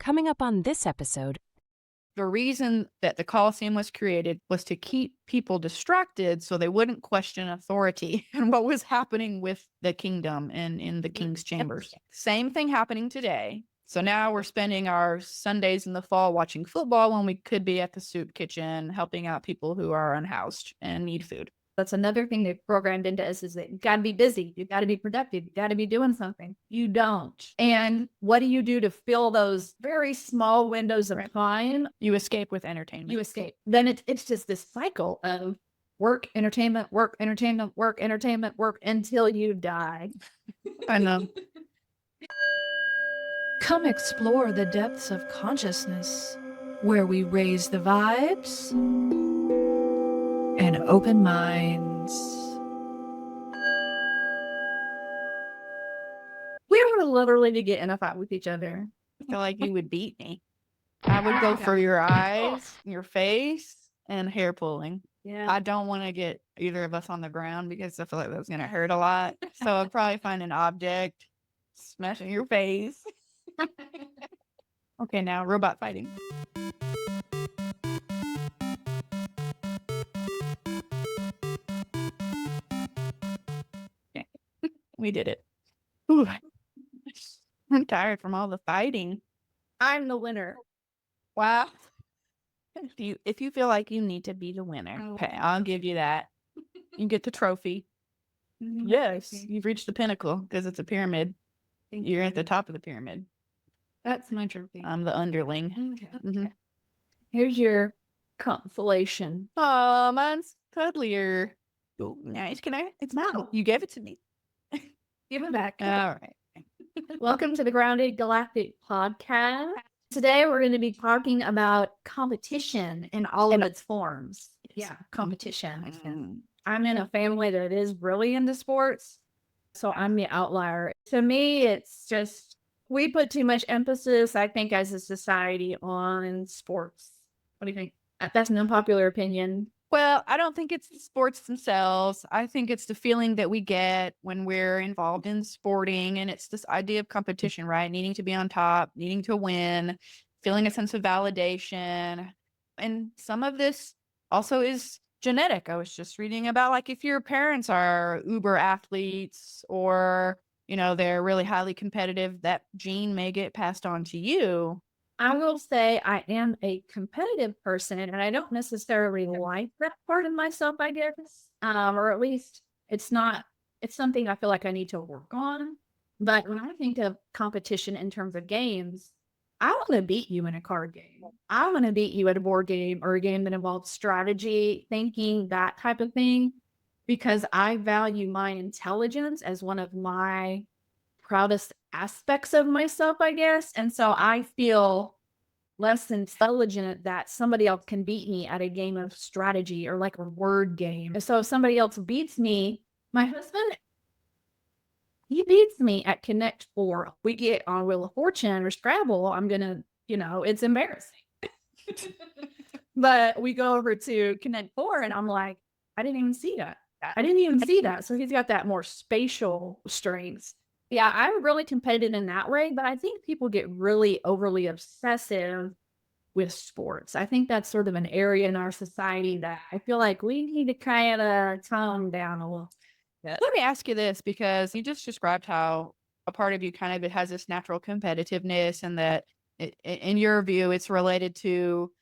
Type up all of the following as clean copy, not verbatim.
Coming up on this episode, The reason that the Colosseum was created was to keep people distracted so they wouldn't question authority and what was happening with the kingdom and in the king's chambers. Same thing happening today. So now we're spending our Sundays in the fall watching football when we could be at the soup kitchen helping out people who are unhoused and need food. That's another thing they've programmed into us is that you got to be busy. You got to be productive. You got to be doing something. You don't. And what do you do to fill those very small windows of time? You escape with entertainment. You escape. Then it's just this cycle of work, entertainment, work, entertainment, work, entertainment, work until you die. I know. Come explore the depths of consciousness, where we raise the vibes and open minds. We were literally to get in a fight with each other. I feel like you would beat me. I would go for your eyes, your face, and hair pulling. Yeah. I don't want to get either of us on the ground because I feel like that's going to hurt a lot. So I'd probably find an object, smash in your face. Okay, now robot fighting. Okay. We did it. Ooh. I'm tired from all the fighting. I'm the winner. Wow. If you feel like you need to be the winner, okay, I'll give you that. You get the trophy. Yes, you've reached the pinnacle because it's a pyramid. You're at the top of the pyramid. That's my trophy. I'm the underling. Okay. Here's your consolation. Oh, mine's cuddlier. Oh, nice. Can I? It's mine. You gave it to me. Give it back. All right. Welcome to the Grounded Galactic Podcast. Today we're going to be talking about competition in all of its forms. Yeah, competition. I'm in a family that is really into sports, so I'm the outlier. To me, it's just, we put too much emphasis, I think, as a society on sports. What do you think? That's an unpopular opinion. Well, I don't think it's the sports themselves. I think it's the feeling that we get when we're involved in sporting. And it's this idea of competition, right? Needing to be on top, needing to win, feeling a sense of validation. And some of this also is genetic. I was just reading about, like, if your parents are uber athletes or, they're really highly competitive, that gene may get passed on to you. I will say I am a competitive person, and I don't necessarily like that part of myself, I guess. Or at least it's something I feel like I need to work on. But when I think of competition in terms of games, I want to beat you in a card game. I want to beat you at a board game or a game that involves strategy, thinking, that type of thing, because I value my intelligence as one of my proudest aspects of myself, I guess. And so I feel less intelligent that somebody else can beat me at a game of strategy or like a word game. So if somebody else beats me, my husband, he beats me at Connect 4. We get on Wheel of Fortune or Scrabble, I'm gonna, it's embarrassing. But we go over to Connect 4 and I'm like, I didn't even see that. I didn't even see that. So he's got that more spatial strengths. Yeah, I'm really competitive in that way, but I think people get really overly obsessive with sports. I think that's sort of an area in our society that I feel like we need to kind of tone down a little bit. Let me ask you this, because you just described how a part of you kind of has this natural competitiveness, and that in your view, it's related to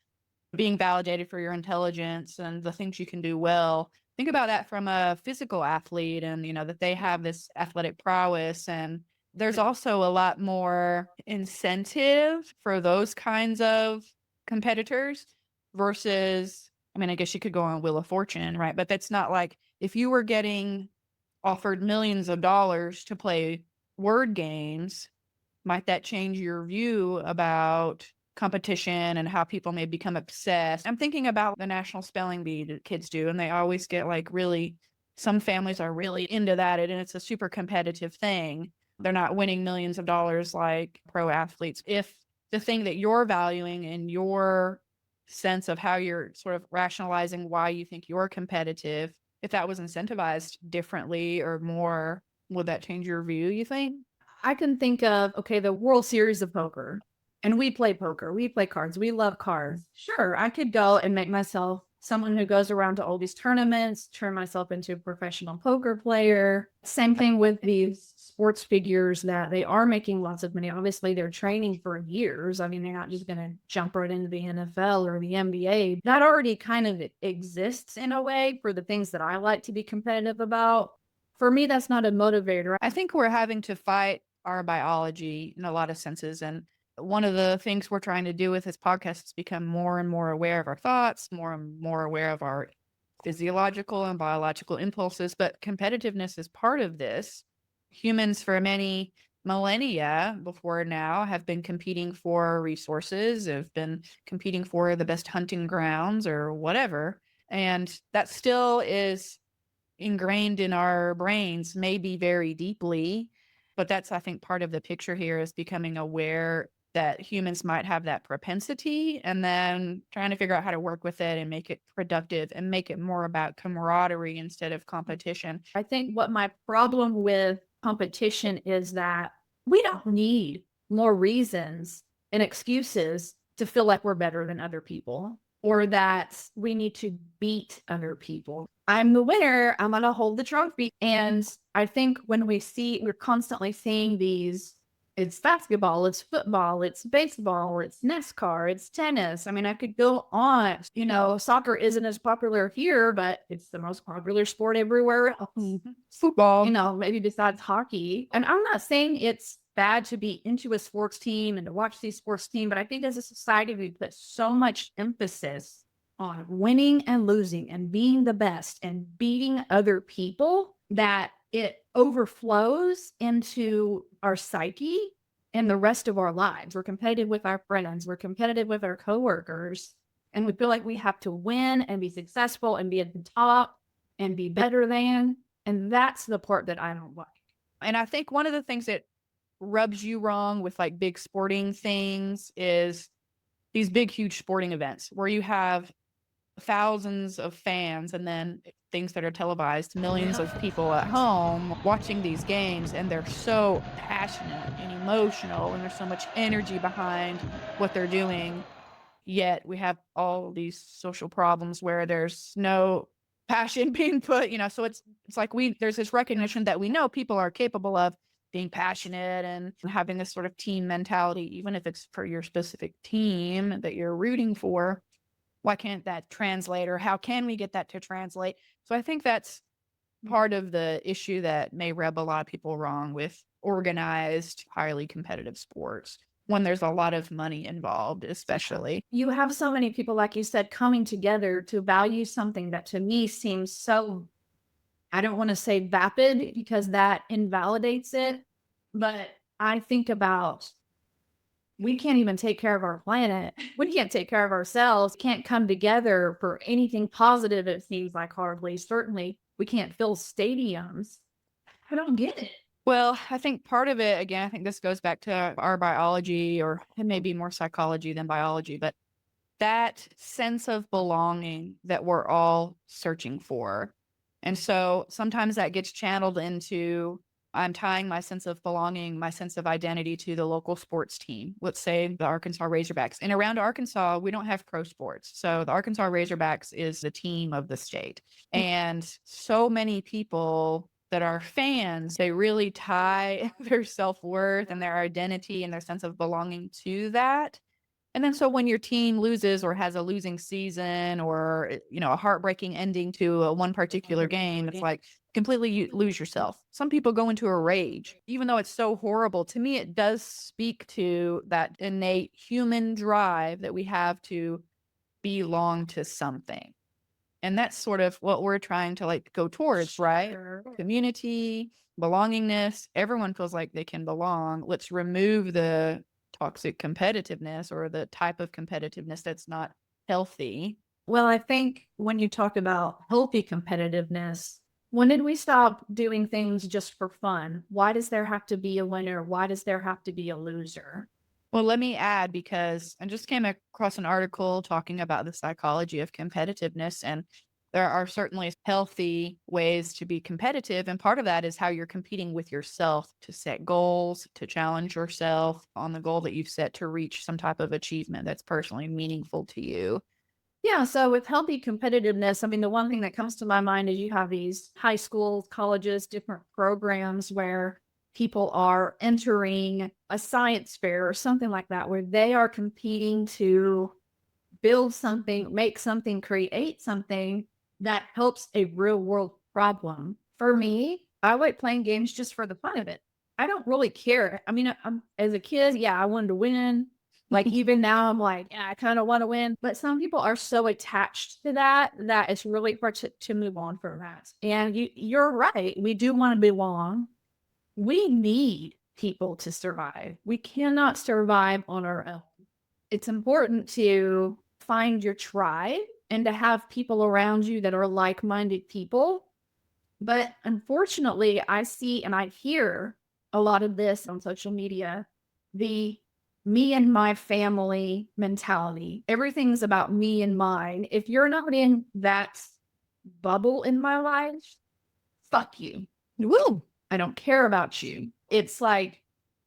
being validated for your intelligence and the things you can do well. Think about that from a physical athlete, and that they have this athletic prowess, and there's also a lot more incentive for those kinds of competitors versus, I guess you could go on Wheel of Fortune, right? But that's not like, if you were getting offered millions of dollars to play word games, might that change your view about competition and how people may become obsessed? I'm thinking about the National Spelling Bee that kids do, and they always get some families are really into that, and it's a super competitive thing. They're not winning millions of dollars like pro athletes. If the thing that you're valuing and your sense of how you're sort of rationalizing why you think you're competitive, if that was incentivized differently or more, would that change your view, you think? I can think of, the World Series of Poker. And we play poker, we play cards, we love cards. Sure, I could go and make myself someone who goes around to all these tournaments, turn myself into a professional poker player. Same thing with these sports figures that they are making lots of money. Obviously, they're training for years. I mean, they're not just going to jump right into the NFL or the NBA. That already kind of exists in a way for the things that I like to be competitive about. For me, that's not a motivator. I think we're having to fight our biology in a lot of senses. And one of the things we're trying to do with this podcast is become more and more aware of our thoughts, more and more aware of our physiological and biological impulses. But competitiveness is part of this. Humans, for many millennia before now, have been competing for resources, have been competing for the best hunting grounds or whatever. And that still is ingrained in our brains, maybe very deeply. But that's, I think, part of the picture here is becoming aware that humans might have that propensity and then trying to figure out how to work with it and make it productive and make it more about camaraderie instead of competition. I think what my problem with competition is that we don't need more reasons and excuses to feel like we're better than other people or that we need to beat other people. I'm the winner. I'm going to hold the trophy. And I think when we're constantly seeing these, it's basketball, it's football, it's baseball, it's NASCAR, it's tennis. I mean, I could go on. Soccer isn't as popular here, but it's the most popular sport everywhere else. Football. Maybe besides hockey. And I'm not saying it's bad to be into a sports team and to watch these sports teams, but I think as a society, we put so much emphasis on winning and losing and being the best and beating other people that it overflows into our psyche and the rest of our lives. We're competitive with our friends. We're competitive with our coworkers. And we feel like we have to win and be successful and be at the top and be better than. And that's the part that I don't like. And I think one of the things that rubs you wrong with like big sporting things is these big, huge sporting events where you have thousands of fans and then things that are televised, millions of people at home watching these games, and they're so passionate and emotional and there's so much energy behind what they're doing. Yet we have all these social problems where there's no passion being put, so it's like there's this recognition that we know people are capable of being passionate and having this sort of team mentality, even if it's for your specific team that you're rooting for. Why can't that translate, or how can we get that to translate? So I think that's part of the issue that may rub a lot of people wrong with organized, highly competitive sports when there's a lot of money involved, especially. You have so many people, like you said, coming together to value something that to me seems so, I don't want to say vapid because that invalidates it, but I think about we can't even take care of our planet. We can't take care of ourselves. Can't come together for anything positive, it seems like hardly. Certainly, we can't fill stadiums. I don't get it. Well, I think part of it, again, I think this goes back to our biology, or it may be more psychology than biology, but that sense of belonging that we're all searching for. And so sometimes that gets channeled into I'm tying my sense of belonging, my sense of identity to the local sports team. Let's say the Arkansas Razorbacks. And around Arkansas, we don't have pro sports. So the Arkansas Razorbacks is the team of the state. And so many people that are fans, they really tie their self-worth and their identity and their sense of belonging to that. And then so when your team loses or has a losing season or, a heartbreaking ending to one particular game, it's like completely you lose yourself. Some people go into a rage, even though it's so horrible. To me, it does speak to that innate human drive that we have to belong to something. And that's sort of what we're trying to go towards, right? Sure. Community, belongingness. Everyone feels like they can belong. Let's remove the toxic competitiveness or the type of competitiveness that's not healthy. Well, I think when you talk about healthy competitiveness, when did we stop doing things just for fun? Why does there have to be a winner? Why does there have to be a loser? Well, let me add, because I just came across an article talking about the psychology of competitiveness, and there are certainly healthy ways to be competitive. And part of that is how you're competing with yourself to set goals, to challenge yourself on the goal that you've set to reach some type of achievement that's personally meaningful to you. Yeah. So with healthy competitiveness, I mean, the one thing that comes to my mind is you have these high schools, colleges, different programs where people are entering a science fair or something like that, where they are competing to build something, make something, create something that helps a real world problem. For me, I like playing games just for the fun of it. I don't really care. I mean, as a kid, yeah, I wanted to win. Like even now, I'm like, yeah, I kind of want to win. But some people are so attached to that that it's really hard to move on from that. And you're right. We do want to belong. We need people to survive. We cannot survive on our own. It's important to find your tribe and to have people around you that are like-minded people. But unfortunately, I see and I hear a lot of this on social media, the me and my family mentality. Everything's about me and mine. If you're not in that bubble in my life, fuck you. Woo! I don't care about you. It's like,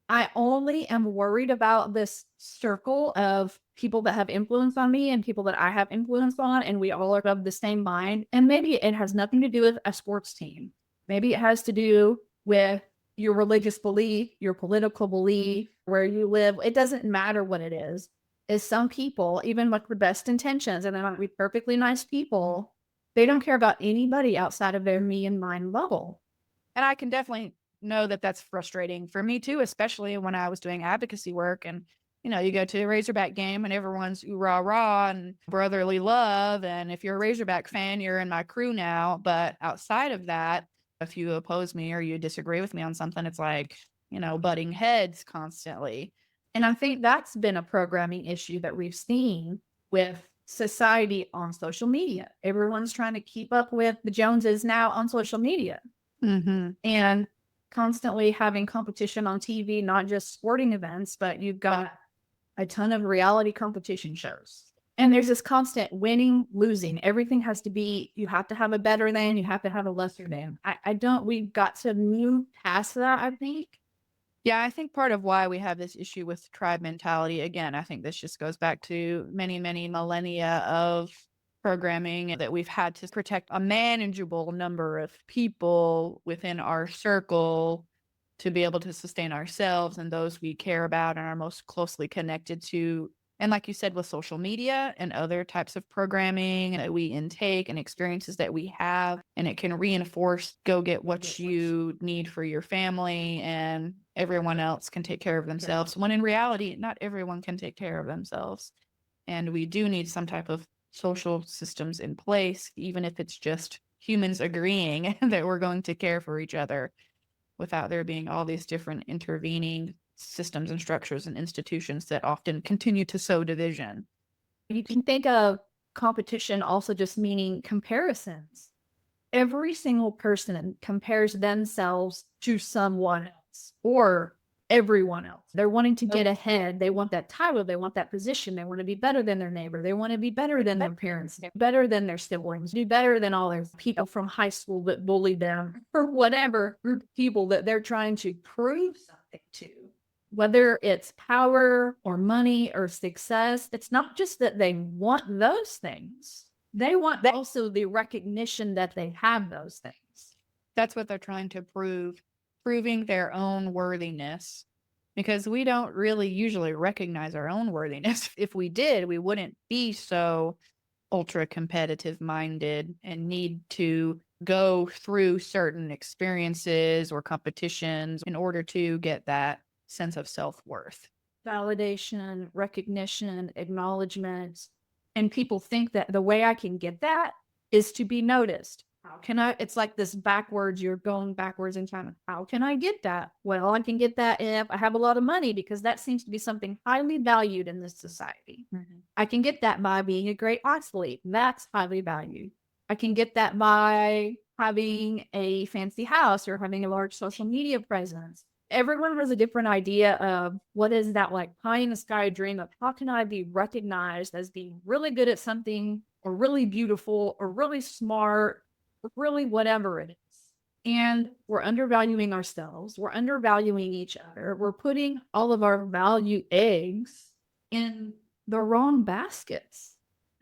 I only am worried about this circle of people that have influence on me and people that I have influence on, and we all are of the same mind. And maybe it has nothing to do with a sports team. Maybe it has to do with your religious belief, your political belief, where you live. It doesn't matter what it is. Is some people, even with the best intentions, and they might be perfectly nice people, they don't care about anybody outside of their me and mine bubble. And I can definitely know that that's frustrating for me too, especially when I was doing advocacy work. And, you go to a Razorback game and everyone's ooh rah rah and brotherly love. And if you're a Razorback fan, you're in my crew now. But outside of that, if you oppose me or you disagree with me on something, it's like, butting heads constantly. And I think that's been a programming issue that we've seen with society on social media. Everyone's trying to keep up with the Joneses now on social media. Mm-hmm. And constantly having competition on TV, not just sporting events, but you've got a ton of reality competition shows. And there's this constant winning, losing. Everything has to be, you have to have a better than, you have to have a lesser than. We've got to move past that, I think. Yeah, I think part of why we have this issue with tribe mentality, again, I think this just goes back to many, many millennia of programming that we've had to protect a manageable number of people within our circle to be able to sustain ourselves and those we care about and are most closely connected to. And like you said, with social media and other types of programming that we intake and experiences that we have, and it can reinforce go get what you need for your family and everyone else can take care of themselves. When in reality, not everyone can take care of themselves. And we do need some type of social systems in place, even if it's just humans agreeing that we're going to care for each other without there being all these different intervening systems and structures and institutions that often continue to sow division. You can think of competition also just meaning comparisons. Every single person compares themselves to someone else or everyone else. They're wanting to get ahead. They want that title. They want that position. They want to be better than their neighbor. They want to be better than their parents, better than their siblings, do better than all their people from high school that bullied them or whatever group of people that they're trying to prove something to. Whether it's power or money or success, it's not just that they want those things. They want also the recognition that they have those things. That's what they're trying to prove, proving their own worthiness, because we don't really usually recognize our own worthiness. If we did, we wouldn't be so ultra competitive minded and need to go through certain experiences or competitions in order to get that sense of self-worth. Validation, recognition, acknowledgement. And people think that the way I can get that is to be noticed. How can I? It's like this backwards, you're going backwards in time. How can I get that? Well, I can get that if I have a lot of money, because that seems to be something highly valued in this society. Mm-hmm. I can get that by being a great athlete. That's highly valued. I can get that by having a fancy house or having a large social media presence. Everyone has a different idea of what is that like pie in the sky dream of how can I be recognized as being really good at something or really beautiful or really smart or really whatever it is. And we're undervaluing ourselves. We're undervaluing each other. We're putting all of our value eggs in the wrong baskets.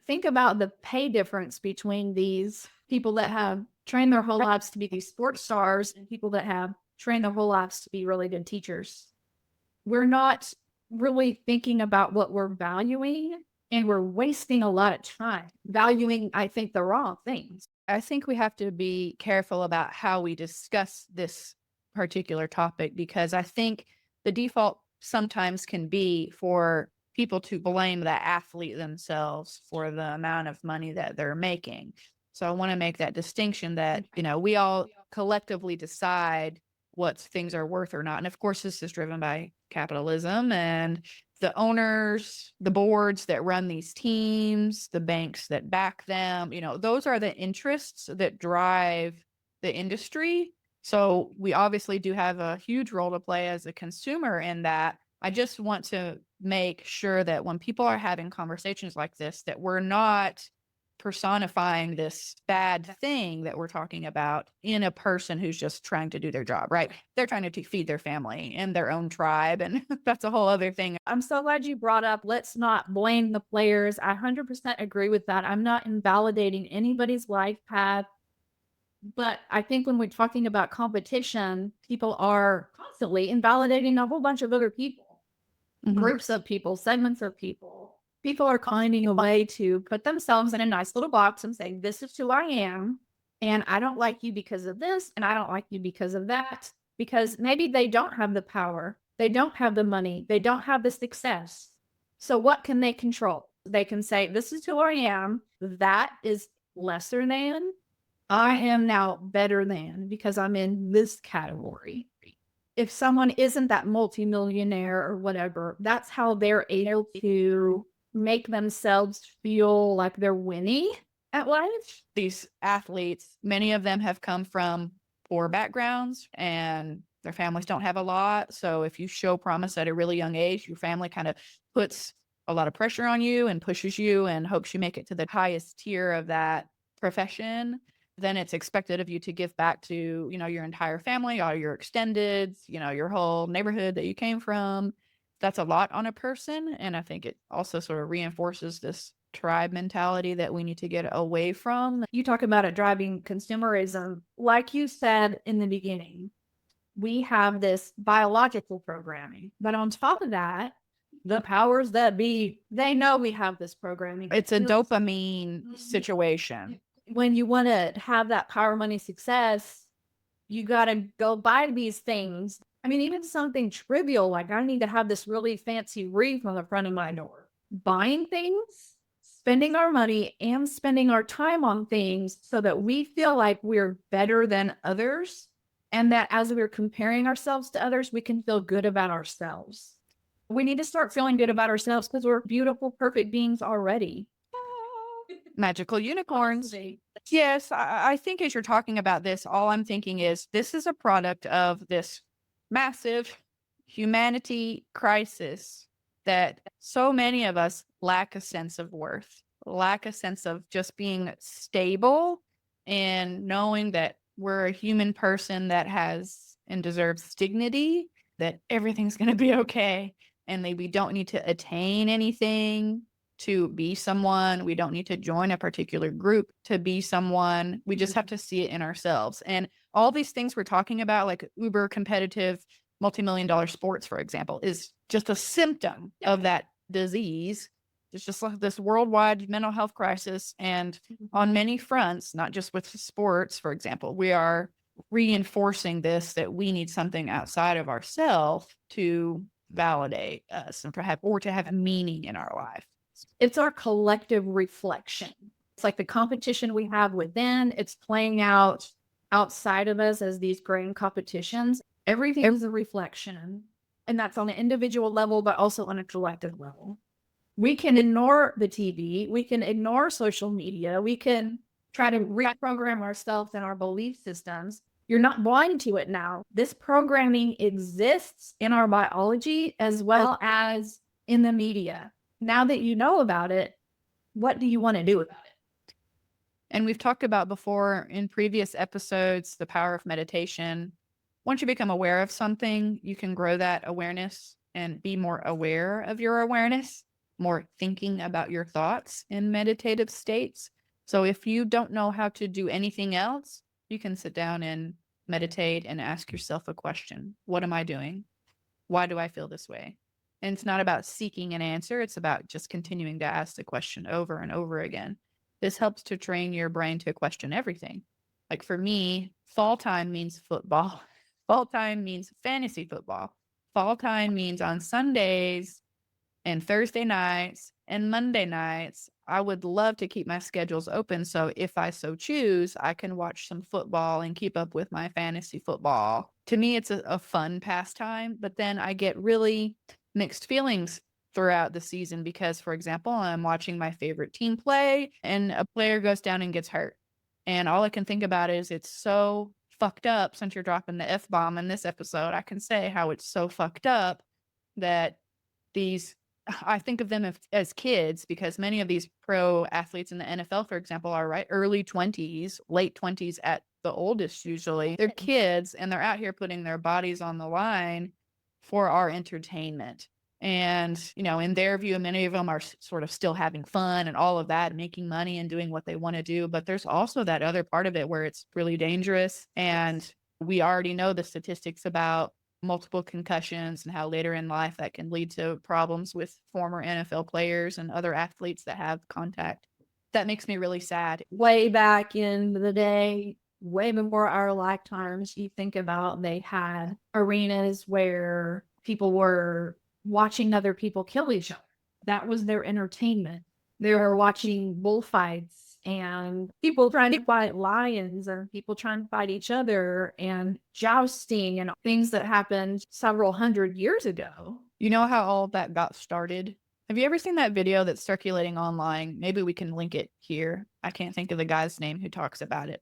Think about the pay difference between these people that have trained their whole lives to be these sports stars and people that have trained their whole lives to be really good teachers. We're not really thinking about what we're valuing, and we're wasting a lot of time valuing, I think, the wrong things. I think we have to be careful about how we discuss this particular topic, because I think the default sometimes can be for people to blame the athlete themselves for the amount of money that they're making. So I want to make that distinction that, we all collectively decide what things are worth or not. And of course, this is driven by capitalism and the owners, the boards that run these teams, the banks that back them, those are the interests that drive the industry. So we obviously do have a huge role to play as a consumer in that. I just want to make sure that when people are having conversations like this, that we're not personifying this bad thing that we're talking about in a person who's just trying to do their job, right? They're trying to feed their family and their own tribe. And that's a whole other thing. I'm so glad you brought up, let's not blame the players. I 100% agree with that. I'm not invalidating anybody's life path. But I think when we're talking about competition, people are constantly invalidating a whole bunch of other people, groups of people, segments of people. People are finding a way to put themselves in a nice little box and saying, this is who I am. And I don't like you because of this. And I don't like you because of that. Because maybe they don't have the power. They don't have the money. They don't have the success. So what can they control? They can say, this is who I am. That is lesser than. I am now better than because I'm in this category. If someone isn't that multimillionaire or whatever, that's how they're able to make themselves feel like they're winning at life. These athletes, many of them have come from poor backgrounds and their families don't have a lot. So if you show promise at a really young age, your family kind of puts a lot of pressure on you and pushes you and hopes you make it to the highest tier of that profession. Then it's expected of you to give back to, your entire family, all your extendeds, your whole neighborhood that you came from. That's a lot on a person. And I think it also sort of reinforces this tribe mentality that we need to get away from. You talk about it driving consumerism. Like you said in the beginning, we have this biological programming. But on top of that, the powers that be, they know we have this programming. It's a dopamine situation. When you want to have that power, money, success, you got to go buy these things. I mean, even something trivial, like I need to have this really fancy wreath on the front of my door. Buying things, spending our money and spending our time on things so that we feel like we're better than others. And that as we're comparing ourselves to others, we can feel good about ourselves. We need to start feeling good about ourselves because we're beautiful, perfect beings already. Magical unicorns. Yes, I think as you're talking about this, all I'm thinking is this is a product of this massive humanity crisis that so many of us lack a sense of worth, lack a sense of just being stable and knowing that we're a human person that has and deserves dignity, that everything's going to be okay, and that we don't need to attain anything to be someone. We don't need to join a particular group to be someone. We just have to see it in ourselves. And all these things we're talking about, like uber competitive, multi-million-dollar sports, for example, is just a symptom of that disease. It's just like this worldwide mental health crisis. And on many fronts, not just with sports, for example, we are reinforcing this, that we need something outside of ourselves to validate us and to have meaning in our life. It's our collective reflection. It's like the competition we have within, it's playing out outside of us as these grand competitions. Everything is a reflection. And that's on an individual level, but also on a collective level. We can ignore the TV. We can ignore social media. We can try to reprogram ourselves and our belief systems. You're not blind to it now. This programming exists in our biology as well as in the media. Now that you know about it, what do you want to do about it? And we've talked about before in previous episodes the power of meditation. Once you become aware of something, you can grow that awareness and be more aware of your awareness, more thinking about your thoughts in meditative states. So if you don't know how to do anything else, you can sit down and meditate and ask yourself a question. What am I doing? Why do I feel this way? And it's not about seeking an answer. It's about just continuing to ask the question over and over again. This helps to train your brain to question everything. Like for me, fall time means football. Fall time means fantasy football. Fall time means on Sundays and Thursday nights and Monday nights, I would love to keep my schedules open. So if I so choose, I can watch some football and keep up with my fantasy football. To me, it's a fun pastime, but then I get really mixed feelings throughout the season because, for example, I'm watching my favorite team play and a player goes down and gets hurt. And all I can think about is it's so fucked up. Since you're dropping the F-bomb in this episode, I can say how it's so fucked up that I think of them as kids because many of these pro athletes in the NFL, for example, are early 20s, late 20s at the oldest usually. They're kids and they're out here putting their bodies on the line for our entertainment. And, in their view, many of them are sort of still having fun and all of that, making money and doing what they want to do. But there's also that other part of it where it's really dangerous. And we already know the statistics about multiple concussions and how later in life that can lead to problems with former NFL players and other athletes that have contact. That makes me really sad. Way back in the day, way before our lifetimes, you think about they had arenas where people were watching other people kill each other. That was their entertainment. They were watching bullfights and people trying to fight lions or people trying to fight each other and jousting and things that happened several hundred years ago. You know how all that got started? Have you ever seen that video that's circulating online? Maybe we can link it here. I can't think of the guy's name who talks about it.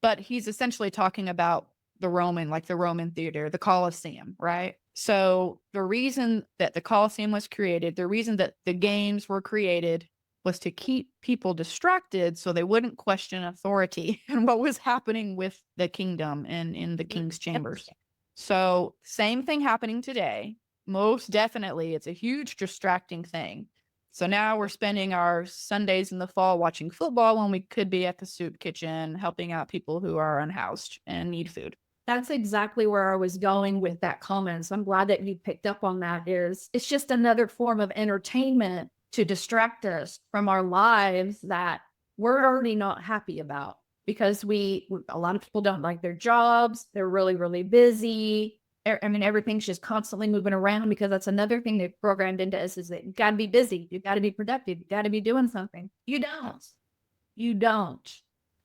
But he's essentially talking about the Roman theater, the Colosseum, right? So the reason that the Colosseum was created, the reason that the games were created was to keep people distracted so they wouldn't question authority and what was happening with the kingdom and in the king's chambers. So same thing happening today. Most definitely, it's a huge distracting thing. So now we're spending our Sundays in the fall watching football when we could be at the soup kitchen helping out people who are unhoused and need food. That's exactly where I was going with that comment. So I'm glad that you picked up on that. It's just another form of entertainment to distract us from our lives that we're already not happy about because a lot of people don't like their jobs. They're really, really busy. I mean, everything's just constantly moving around because that's another thing they've programmed into us is that you got to be busy. You got to be productive. You got to be doing something. You don't.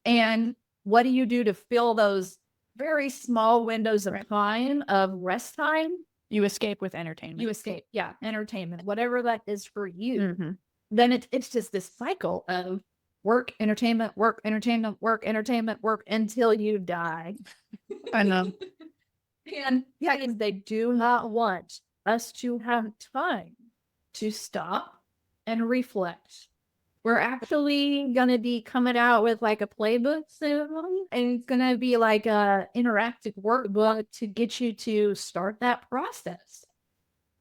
And what do you do to fill those very small windows of time of rest time? You escape with entertainment. Yeah, entertainment, whatever that is for you. Mm-hmm. Then it's just this cycle of work, entertainment, work, entertainment, work, entertainment, work until you die. I know. And yeah, they do not want us to have time to stop and reflect. We're actually going to be coming out with like a playbook soon, and it's going to be like a interactive workbook to get you to start that process.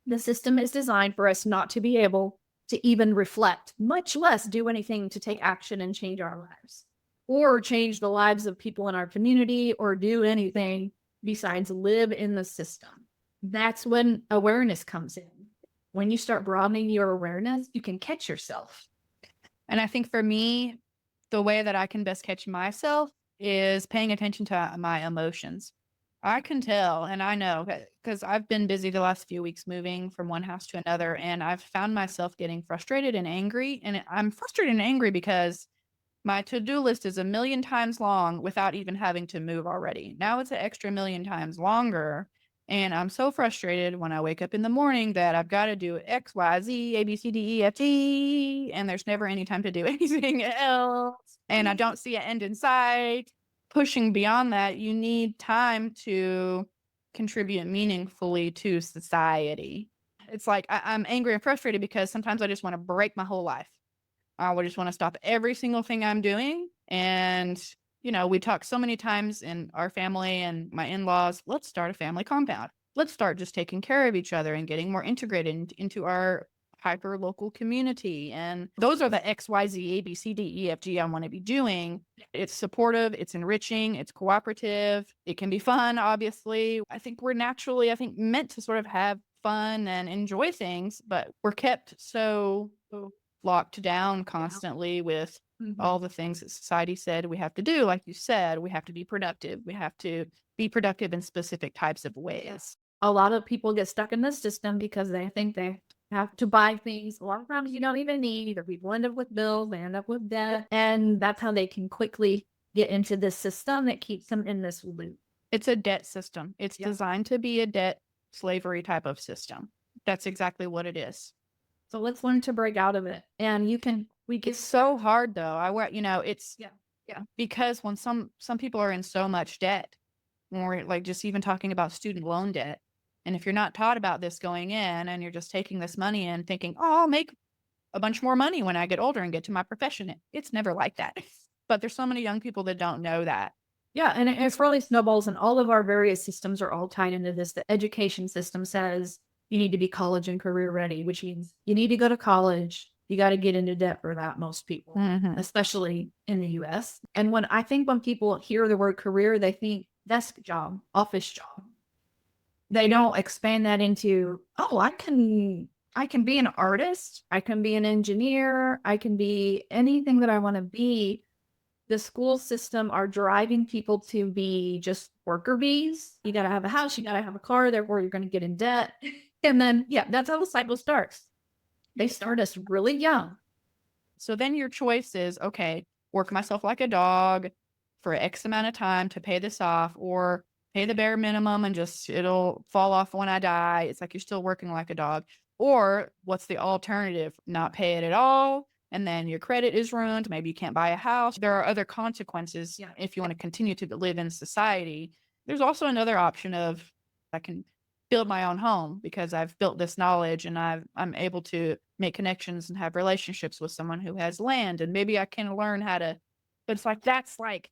The system is designed for us not to be able to even reflect, much less do anything to take action and change our lives or change the lives of people in our community or do anything besides live in the system. That's when awareness comes in. When you start broadening your awareness, you can catch yourself. And I think for me, the way that I can best catch myself is paying attention to my emotions. I can tell, and I know because I've been busy the last few weeks moving from one house to another, and I've found myself getting frustrated and angry. And I'm frustrated and angry because my to-do list is 1,000,000 times long without even having to move already. Now it's an extra 1,000,000 times longer. And I'm so frustrated when I wake up in the morning that I've got to do X, Y, Z, A, B, C, D, E, F, G, and there's never any time to do anything else. And I don't see an end in sight. Pushing beyond that, you need time to contribute meaningfully to society. It's like I'm angry and frustrated because sometimes I just want to break my whole life. I would just want to stop every single thing I'm doing And, we talk so many times in our family and my in-laws, let's start a family compound. Let's start just taking care of each other and getting more integrated into our hyper local community. And those are the X, Y, Z, A, B, C, D, E, F, G I want to be doing. It's supportive, it's enriching, it's cooperative. It can be fun, obviously. I think we're naturally, meant to sort of have fun and enjoy things, but we're kept so locked down constantly with all the things that society said we have to do. Like you said, we have to be productive. We have to be productive in specific types of ways. A lot of people get stuck in this system because they think they have to buy things a lot of times you don't even need, or people end up with bills, they end up with debt. And that's how they can quickly get into this system that keeps them in this loop. It's a debt system. It's Yeah. designed to be a debt slavery type of system. That's exactly what it is. So let's learn to break out of it. And It's so hard though. It's Yeah. because when some people are in so much debt, when we're like just even talking about student loan debt, and if you're not taught about this going in and you're just taking this money and thinking, oh, I'll make a bunch more money when I get older and get to my profession, it's never like that. But there's so many young people that don't know that. Yeah, and it really snowballs, and all of our various systems are all tied into this. The education system says you need to be college and career ready, which means you need to go to college. You got to get into debt for that, most people, especially in the US. And when people hear the word career, they think desk job, office job. They don't expand that into, oh, I can be an artist, I can be an engineer, I can be anything that I want to be. The school system are driving people to be just worker bees. You got to have a house, you got to have a car, therefore you're going to get in debt. And then, that's how the cycle starts. They start us really young. So then your choice is, okay, work myself like a dog for X amount of time to pay this off, or pay the bare minimum and just it'll fall off when I die. It's like you're still working like a dog. Or what's the alternative? Not pay it at all. And then your credit is ruined. Maybe you can't buy a house. There are other consequences if you want to continue to live in society. There's also another option of I can build my own home because I've built this knowledge and I'm able to make connections and have relationships with someone who has land, and maybe I can learn how to, but it's like, that's like,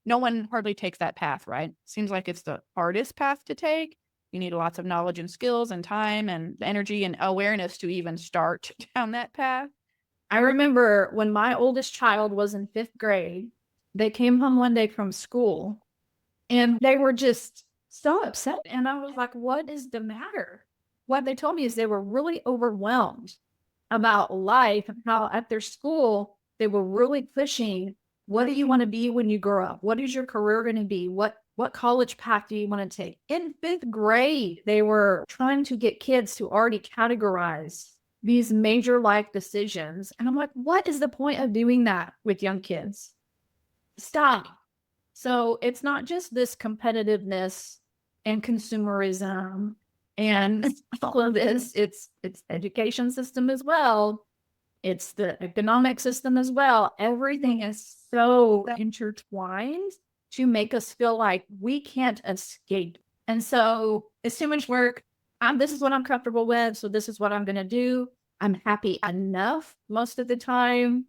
no one hardly takes that path, right? Seems like it's the hardest path to take. You need lots of knowledge and skills and time and energy and awareness to even start down that path. I remember when my oldest child was in 5th grade, they came home one day from school and they were just so upset. And I was like, what is the matter? What they told me is they were really overwhelmed about life and how at their school, they were really pushing, what do you want to be when you grow up? What is your career going to be? What college path do you want to take? In 5th grade, they were trying to get kids to already categorize these major life decisions. And I'm like, what is the point of doing that with young kids? Stop. So it's not just this competitiveness and consumerism and all of this. It's education system as well. It's the economic system as well. Everything is so intertwined to make us feel like we can't escape. And so it's too much work. This is what I'm comfortable with, so this is what I'm going to do. I'm happy enough most of the time.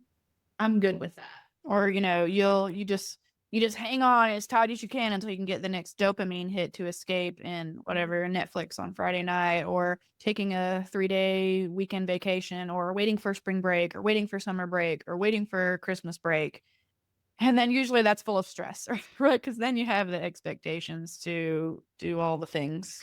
I'm good with that. Or, you just hang on as tight as you can until you can get the next dopamine hit to escape in whatever, Netflix on Friday night, or taking a 3-day weekend vacation, or waiting for spring break, or waiting for summer break, or waiting for Christmas break. And then usually that's full of stress, right? Because then you have the expectations to do all the things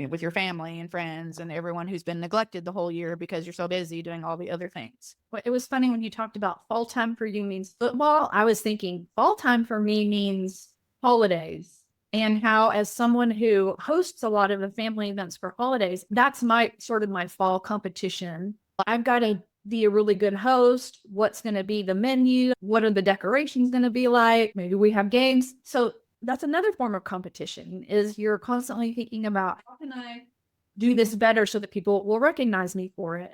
with your family and friends and everyone who's been neglected the whole year because you're so busy doing all the other things. Well, it was funny when you talked about fall time for you means football. I was thinking fall time for me means holidays, and how, as someone who hosts a lot of the family events for holidays, that's my fall competition. I've got to be a really good host. What's going to be the menu? What are the decorations going to be like? Maybe we have games. So that's another form of competition, is you're constantly thinking about, how can I do this better so that people will recognize me for it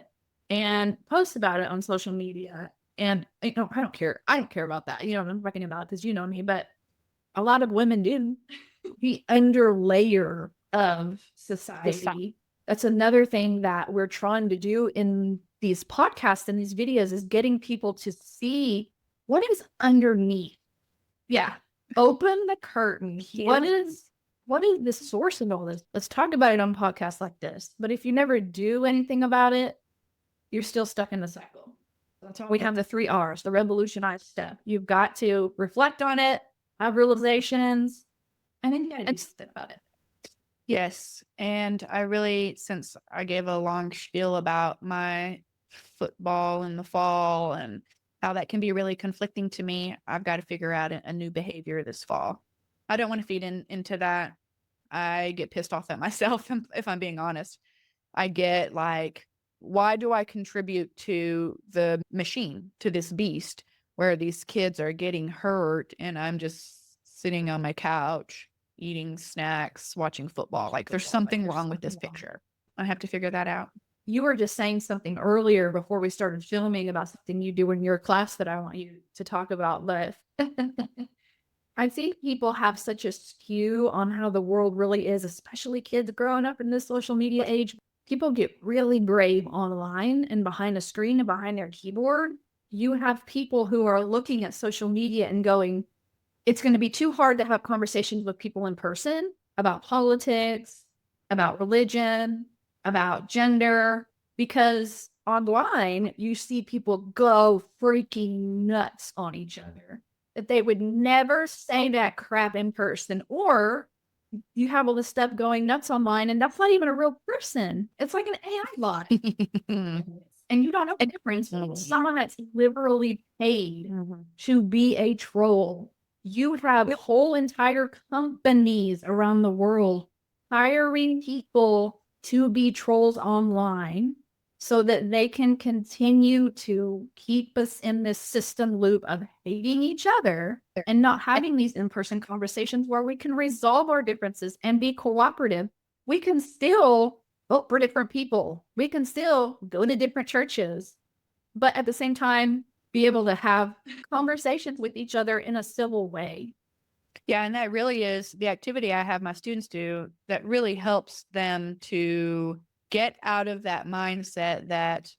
and post about it on social media. And I don't care. I don't care about that. I'm talking about it because you know me, but a lot of women do. The underlayer of society. That's another thing that we're trying to do in these podcasts and these videos, is getting people to see what is underneath Yeah. Open the curtain. What is the source of all this? Let's talk about it on podcasts like this. But if you never do anything about it, you're still stuck in the cycle. That's why we have the 3 R's, the revolutionize step. You've got to reflect on it, have realizations, and then you got to do something about it. Yes. And I really, since I gave a long spiel about my football in the fall and how that can be really conflicting to me, I've got to figure out a new behavior this fall. I don't want to feed into that. I get pissed off at myself, if I'm being honest. I get like, why do I contribute to the machine, to this beast where these kids are getting hurt and I'm just sitting on my couch eating snacks, watching football? Like there's something wrong with this picture. I have to figure that out. You were just saying something earlier before we started filming about something you do in your class that I want you to talk about. But I think people have such a skew on how the world really is, especially kids growing up in this social media age. People get really brave online and behind a screen and behind their keyboard. You have people who are looking at social media and going, it's going to be too hard to have conversations with people in person about politics, about religion, about gender, because online you see people go freaking nuts on each other. That they would never say that crap in person, or you have all this stuff going nuts online and that's not even a real person. It's like an AI bot. And you don't know the difference. Someone that's literally paid to be a troll. You have whole entire companies around the world hiring people to be trolls online so that they can continue to keep us in this system loop of hating each other and not having these in-person conversations where we can resolve our differences and be cooperative. We can still vote for different people. We can still go to different churches, but at the same time, be able to have conversations with each other in a civil way. Yeah, and that really is the activity I have my students do that really helps them to get out of that mindset that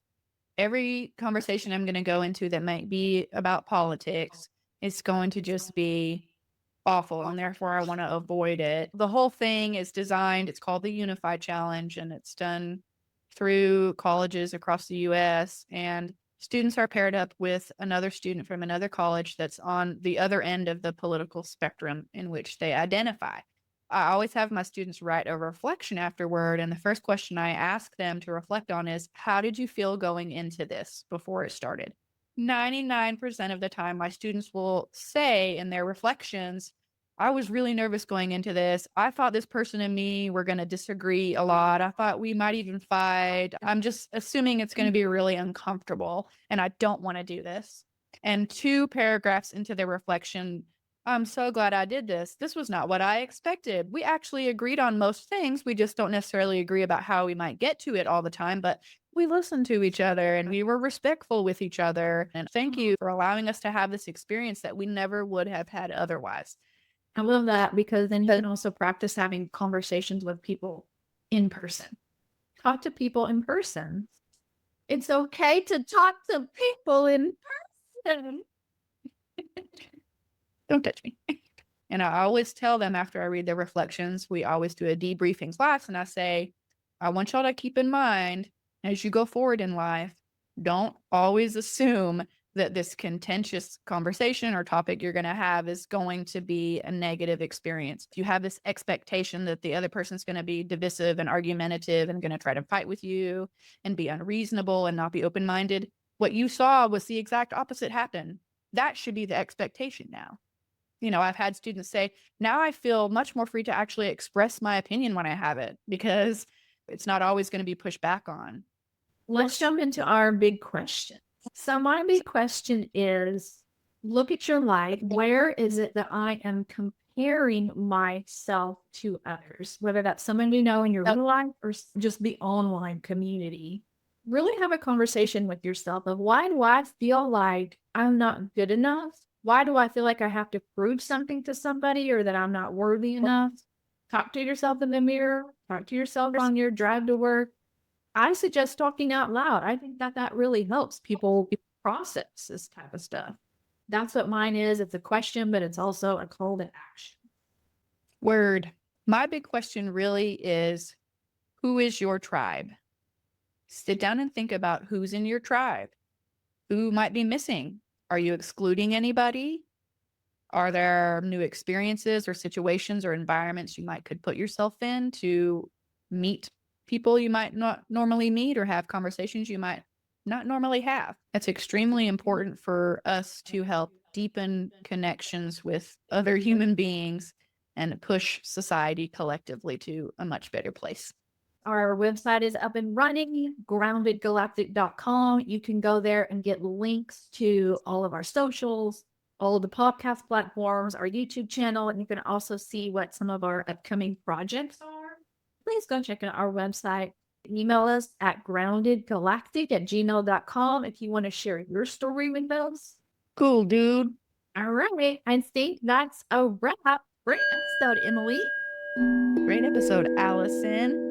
every conversation I'm going to go into that might be about politics is going to just be awful, and therefore I want to avoid it. The whole thing is designed, it's called the Unified Challenge, and it's done through colleges across the US, and students are paired up with another student from another college that's on the other end of the political spectrum in which they identify. I always have my students write a reflection afterward, and the first question I ask them to reflect on is, how did you feel going into this before it started? 99% of the time, my students will say in their reflections, I was really nervous going into this. I thought this person and me were going to disagree a lot. I thought we might even fight. I'm just assuming it's going to be really uncomfortable, and I don't want to do this. And 2 paragraphs into their reflection, I'm so glad I did this. This was not what I expected. We actually agreed on most things. We just don't necessarily agree about how we might get to it all the time, but we listened to each other and we were respectful with each other. And thank you for allowing us to have this experience that we never would have had otherwise. I love that, because then you can also practice having conversations with people in person. Talk to people in person. It's okay to talk to people in person. Don't touch me. And I always tell them after I read their reflections, we always do a debriefing class, and I say, I want y'all to keep in mind as you go forward in life, don't always assume that this contentious conversation or topic you're going to have is going to be a negative experience. If you have this expectation that the other person's going to be divisive and argumentative and going to try to fight with you and be unreasonable and not be open-minded, what you saw was the exact opposite happen. That should be the expectation now. You know, I've had students say, now I feel much more free to actually express my opinion when I have it, because it's not always going to be pushed back on. Let's jump into our big question. So my big question is, look at your life. Where is it that I am comparing myself to others? Whether that's someone you know in your real life or just the online community. Really have a conversation with yourself of, why do I feel like I'm not good enough? Why do I feel like I have to prove something to somebody, or that I'm not worthy enough? Talk to yourself in the mirror. Talk to yourself on your drive to work. I suggest talking out loud. I think that really helps people process this type of stuff. That's what mine is. It's a question, but it's also a call to action. Word. My big question really is, who is your tribe? Sit down and think about who's in your tribe. Who might be missing? Are you excluding anybody? Are there new experiences or situations or environments you could put yourself in to meet people you might not normally meet or have conversations you might not normally have? It's extremely important for us to help deepen connections with other human beings and push society collectively to a much better place. Our website is up and running, groundedgalactic.com. You can go there and get links to all of our socials, all of the podcast platforms, our YouTube channel, and you can also see what some of our upcoming projects are. Please go check out our website. Email us at groundedgalactic@gmail.com if you want to share your story with us. Cool, dude. All right. I think that's a wrap. Great episode, Emily. Great episode, Allison.